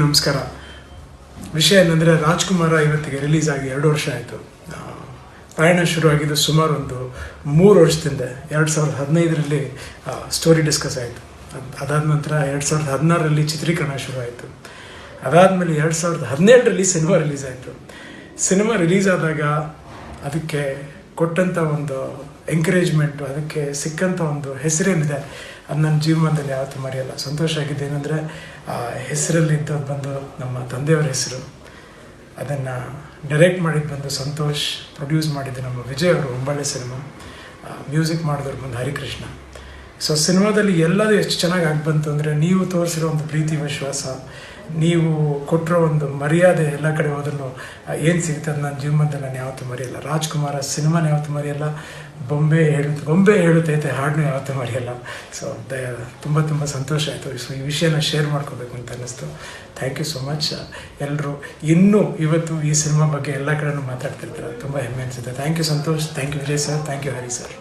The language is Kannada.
ನಮಸ್ಕಾರ. ವಿಷಯ ಏನಂದರೆ, ರಾಜ್ಕುಮಾರ ಇವತ್ತಿಗೆ ರಿಲೀಸ್ ಆಗಿ 2 ವರ್ಷ ಆಯಿತು. ಪ್ರಯಾಣ ಶುರುವಾಗಿದ್ದು ಸುಮಾರು ಒಂದು 3 ವರ್ಷದಿಂದ 2015ರಲ್ಲಿ ಸ್ಟೋರಿ ಡಿಸ್ಕಸ್ ಆಯಿತು. ಅದಾದ ನಂತರ 2016ರಲ್ಲಿ ಚಿತ್ರೀಕರಣ ಶುರು ಆಯಿತು. ಅದಾದಮೇಲೆ 2017ರಲ್ಲಿ ಸಿನಿಮಾ ರಿಲೀಸ್ ಆಯಿತು. ಸಿನಿಮಾ ರಿಲೀಸ್ ಆದಾಗ ಅದಕ್ಕೆ ಕೊಟ್ಟಂಥ ಒಂದು ಎಂಕರೇಜ್ಮೆಂಟು, ಅದಕ್ಕೆ ಸಿಕ್ಕಂಥ ಒಂದು ಹೆಸರೇನಿದೆ, ಅದು ನನ್ನ ಜೀವನದಲ್ಲಿ ಯಾವತ್ತೂ ಮರೆಯಲ್ಲ. ಸಂತೋಷ ಆಗಿದ್ದೇನೆಂದರೆ, ಹೆಸರಲ್ಲಿದ್ದದ್ದು ಬಂದು ನಮ್ಮ ತಂದೆಯವರ ಹೆಸರು. ಅದನ್ನು ಡೈರೆಕ್ಟ್ ಮಾಡಿದ್ದು ಬಂದು ಸಂತೋಷ್, ಪ್ರೊಡ್ಯೂಸ್ ಮಾಡಿದ್ದು ನಮ್ಮ ವಿಜಯ್ ಅವರು, ಒಂಬಳೆ ಸಿನಿಮಾ. ಮ್ಯೂಸಿಕ್ ಮಾಡಿದವ್ರು ಬಂದು ಹರಿಕೃಷ್ಣ. ಸೊ ಸಿನಿಮಾದಲ್ಲಿ ಎಲ್ಲದೂ ಎಷ್ಟು ಚೆನ್ನಾಗಿ ಬಂತು ಅಂದರೆ, ನೀವು ತೋರಿಸಿರೋ ಒಂದು ಪ್ರೀತಿ ವಿಶ್ವಾಸ, ನೀವು ಕೊಟ್ಟಿರೋ ಒಂದು ಮರ್ಯಾದೆ, ಎಲ್ಲ ಕಡೆ ಹೋದ್ರೂ ಏನು ಸಿಗುತ್ತೆ ಅದು ನನ್ನ ಜೀವನದಲ್ಲಿ ನಾನು ಯಾವತ್ತೂ ಮರೆಯಲ್ಲ. ರಾಜ್ಕುಮಾರ ಸಿನಿಮಾನ ಯಾವತ್ತೂ ಮರೆಯಲ್ಲ. ಬೊಂಬೆ ಹೇಳುತ್ತೈತೆ ಹಾಡನ್ನೂ ಯಾವತ್ತೂ ಮರೆಯಲ್ಲ. ಸೊ ತುಂಬ ಸಂತೋಷ ಆಯಿತು. ಸೊ ಈ ವಿಷಯನ ಶೇರ್ ಮಾಡ್ಕೋಬೇಕು ಅಂತ ಅನ್ನಿಸ್ತು. Thank you so much. ಎಲ್ಲರೂ ಇನ್ನೂ ಇವತ್ತು ಈ ಸಿನಿಮಾ ಬಗ್ಗೆ ಎಲ್ಲ ಕಡೆನೂ ಮಾತಾಡ್ತಿರ್ತಾರೆ, ತುಂಬ ಹೆಮ್ಮೆ ಅನಿಸುತ್ತೆ. Thank you Santosh, thank you Vijay sir, thank you Hari sir.